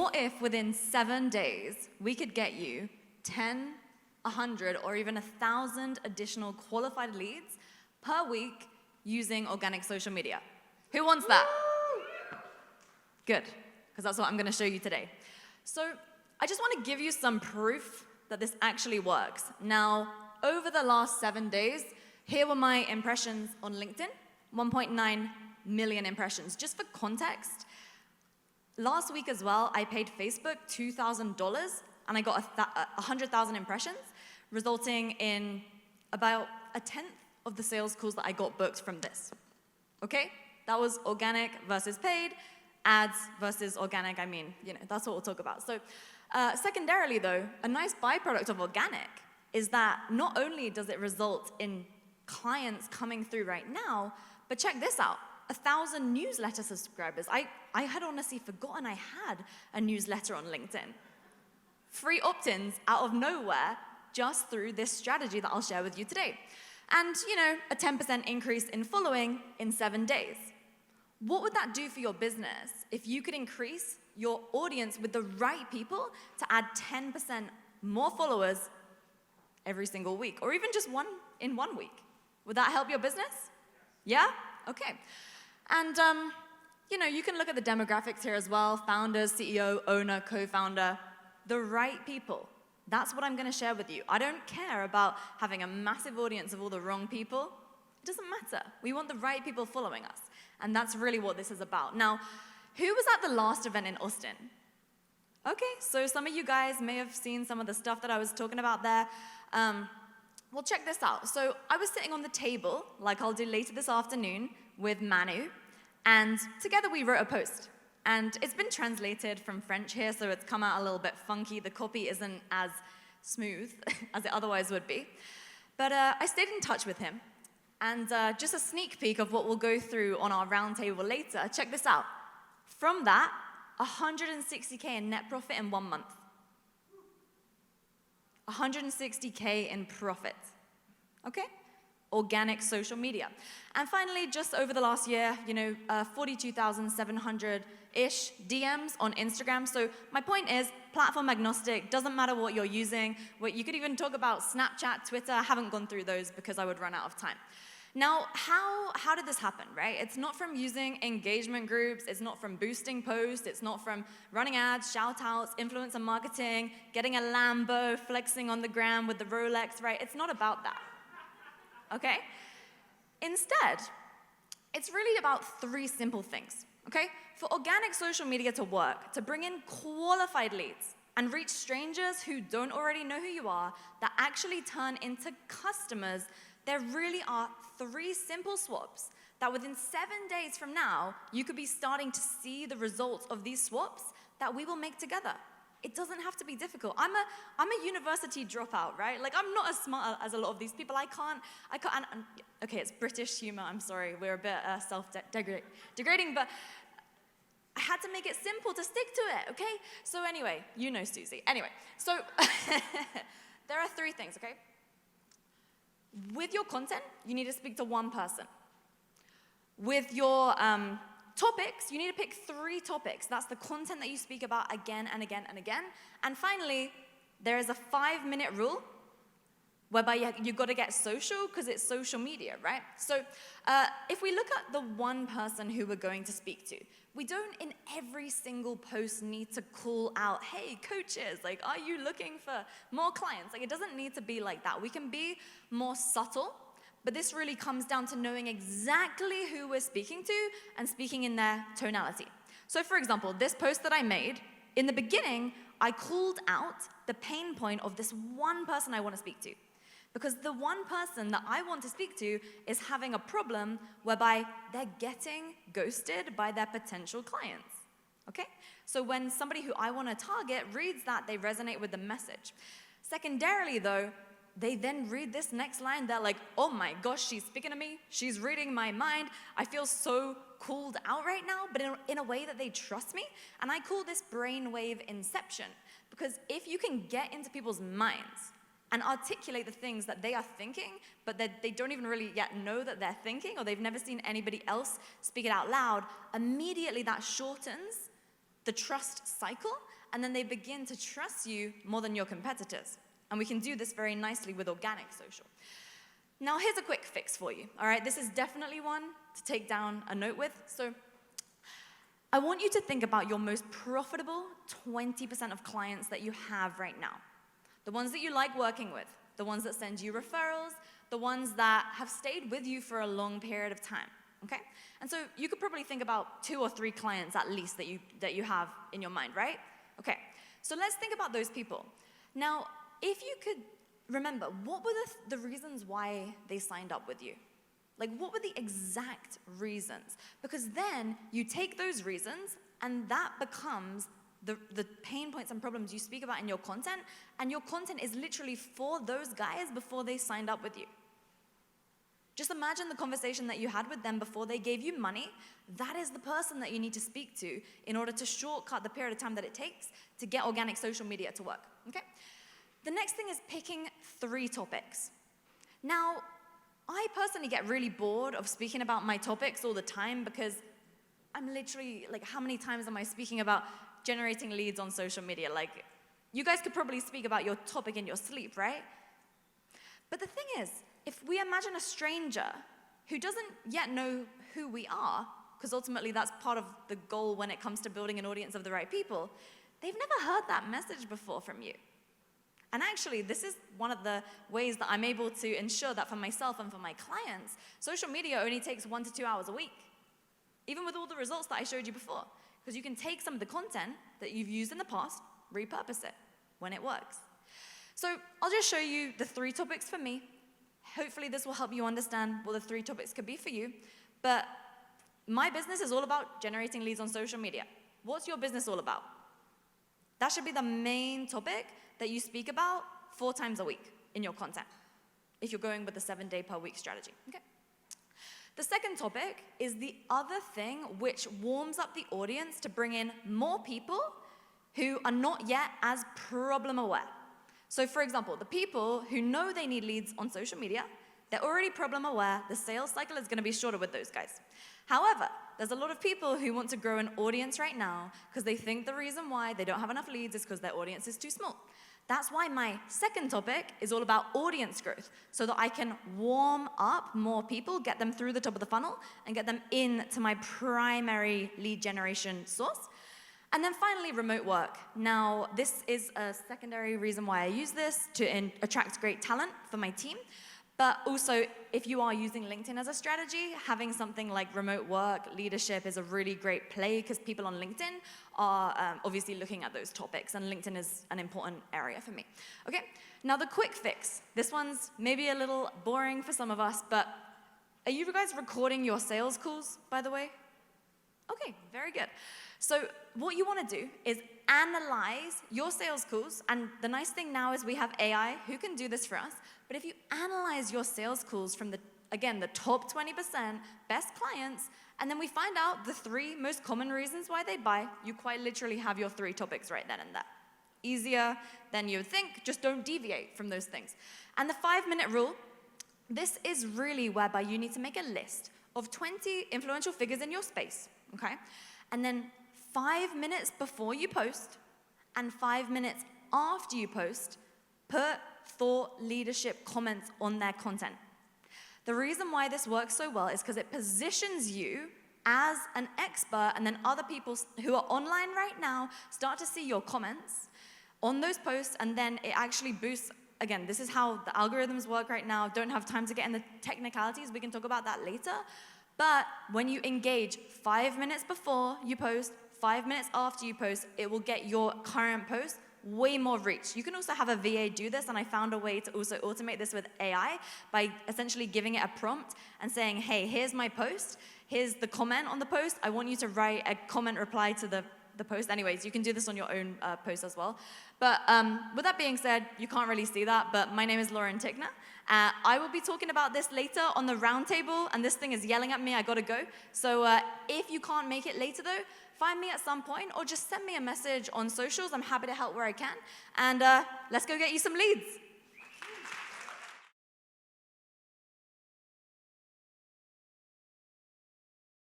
what if within 7 days, we could get you 10, 100, or even 1,000 additional qualified leads per week using organic social media? Who wants that? Good, because that's what I'm going to show you today. So I just want to give you some proof that this actually works. Now, over the last 7 days, here were my impressions on LinkedIn, 1.9 million impressions. Just for context, last week as well, I paid Facebook $2,000, and I got 100,000 impressions, resulting in about a tenth of the sales calls that I got booked from this. Okay? That was organic versus paid, ads versus organic. I mean, that's what we'll talk about. So secondarily, though, a nice byproduct of organic is that not only does it result in clients coming through right now, but check this out. 1,000 newsletter subscribers. I had honestly forgotten I had a newsletter on LinkedIn. Free opt-ins out of nowhere just through this strategy that I'll share with you today. And, a 10% increase in following in 7 days. What would that do for your business if you could increase your audience with the right people to add 10% more followers every single week, or even just one in 1 week? Would that help your business? Yeah? Okay. And, you can look at the demographics here as well. Founders, CEO, owner, co-founder, the right people. That's what I'm going to share with you. I don't care about having a massive audience of all the wrong people. It doesn't matter. We want the right people following us. And that's really what this is about. Now, who was at the last event in Austin? Okay, so some of you guys may have seen some of the stuff that I was talking about there. Well, check this out. So I was sitting on the table, like I'll do later this afternoon, with Manu, and together we wrote a post. And it's been translated from French here, so it's come out a little bit funky. The copy isn't as smooth as it otherwise would be. But I stayed in touch with him. And just a sneak peek of what we'll go through on our roundtable later. Check this out. From that, 160K in net profit in 1 month. 160K in profit. Okay? Organic social media. And finally, just over the last year, 42,700-ish DMs on Instagram. So my point is, platform agnostic, doesn't matter what you're using. You could even talk about Snapchat, Twitter. I haven't gone through those because I would run out of time. Now, how did this happen, right? It's not from using engagement groups. It's not from boosting posts. It's not from running ads, shout-outs, influencer marketing, getting a Lambo, flexing on the gram with the Rolex, right? It's not about that, okay? Instead, it's really about 3 simple things, okay? For organic social media to work, to bring in qualified leads and reach strangers who don't already know who you are, that actually turn into customers, there really are 3 simple swaps that within 7 days from now, you could be starting to see the results of these swaps that we will make together. It doesn't have to be difficult. I'm a university dropout, right? Like, I'm not as smart as a lot of these people. I can't, okay, it's British humor, I'm sorry. We're a bit self-degrading, but I had to make it simple to stick to it, okay? So anyway, Susie. Anyway, so there are 3 things, okay? With your content, you need to speak to 1 person. With your topics, you need to pick 3 topics. That's the content that you speak about again and again and again. And finally, there is a 5-minute rule whereby you've got to get social because it's social media, right? So if we look at the 1 person who we're going to speak to, we don't in every single post need to call out, hey, coaches, like, are you looking for more clients? Like, it doesn't need to be like that. We can be more subtle, but this really comes down to knowing exactly who we're speaking to and speaking in their tonality. So for example, this post that I made, in the beginning, I called out the pain point of this 1 person I want to speak to. Because the 1 person that I want to speak to is having a problem whereby they're getting ghosted by their potential clients, okay? So when somebody who I want to target reads that, they resonate with the message. Secondarily, though, they then read this next line, they're like, oh my gosh, she's speaking to me, she's reading my mind, I feel so called out right now, but in a way that they trust me, and I call this brainwave inception, because if you can get into people's minds and articulate the things that they are thinking, but that they don't even really yet know that they're thinking, or they've never seen anybody else speak it out loud, immediately that shortens the trust cycle, and then they begin to trust you more than your competitors. And we can do this very nicely with organic social. Now, here's a quick fix for you, all right? This is definitely one to take down a note with. So I want you to think about your most profitable 20% of clients that you have right now. The ones that you like working with, the ones that send you referrals, the ones that have stayed with you for a long period of time, okay? And so you could probably think about 2 or 3 clients at least that you have in your mind, right? Okay, so let's think about those people. Now, if you could remember, what were the reasons why they signed up with you? Like, what were the exact reasons? Because then you take those reasons, and that becomes the pain points and problems you speak about in your content, and your content is literally for those guys before they signed up with you. Just imagine the conversation that you had with them before they gave you money. That is the person that you need to speak to in order to shortcut the period of time that it takes to get organic social media to work, okay? The next thing is picking 3 topics. Now, I personally get really bored of speaking about my topics all the time because I'm literally, like, how many times am I speaking about generating leads on social media? Like, you guys could probably speak about your topic in your sleep, right? But the thing is, if we imagine a stranger who doesn't yet know who we are, because ultimately that's part of the goal when it comes to building an audience of the right people, they've never heard that message before from you. And actually, this is one of the ways that I'm able to ensure that for myself and for my clients, social media only takes 1 to 2 hours a week, even with all the results that I showed you before. Because you can take some of the content that you've used in the past, repurpose it when it works. So I'll just show you the 3 topics for me. Hopefully this will help you understand what the 3 topics could be for you. But my business is all about generating leads on social media. What's your business all about? That should be the main topic that you speak about 4 times a week in your content, if you're going with the 7-day-per-week strategy, okay? The second topic is the other thing which warms up the audience to bring in more people who are not yet as problem aware. So for example, the people who know they need leads on social media, they're already problem aware, the sales cycle is gonna be shorter with those guys. However, there's a lot of people who want to grow an audience right now because they think the reason why they don't have enough leads is because their audience is too small. That's why my second topic is all about audience growth, so that I can warm up more people, get them through the top of the funnel, and get them into my primary lead generation source. And then finally, remote work. Now, this is a secondary reason why I use this to attract great talent for my team. But also, if you are using LinkedIn as a strategy, having something like remote work, leadership is a really great play because people on LinkedIn are obviously looking at those topics, and LinkedIn is an important area for me. Okay, now the quick fix. This one's maybe a little boring for some of us, but are you guys recording your sales calls, by the way? Okay, very good. So what you want to do is analyze your sales calls, and the nice thing now is we have AI who can do this for us, but if you analyze your sales calls from the top 20% best clients, and then we find out the 3 most common reasons why they buy, you quite literally have your 3 topics right then and there. Easier than you would think, just don't deviate from those things. And the 5-minute rule, this is really whereby you need to make a list of 20 influential figures in your space, okay? And then 5 minutes before you post and 5 minutes after you post, put thought leadership comments on their content. The reason why this works so well is because it positions you as an expert, and then other people who are online right now start to see your comments on those posts, and then it actually boosts. Again, this is how the algorithms work right now. Don't have time to get in the technicalities. We can talk about that later. But when you engage 5 minutes before you post, 5 minutes after you post, it will get your current post way more reach. You can also have a VA do this, and I found a way to also automate this with AI by essentially giving it a prompt and saying, hey, here's my post, here's the comment on the post, I want you to write a comment reply to the post. Anyways, you can do this on your own post as well. But with that being said, you can't really see that, but my name is Tickner. I will be talking about this later on the roundtable, and this thing is yelling at me, I gotta go. So if you can't make it later though, find me at some point or just send me a message on socials. I'm happy to help where I can. And let's go get you some leads.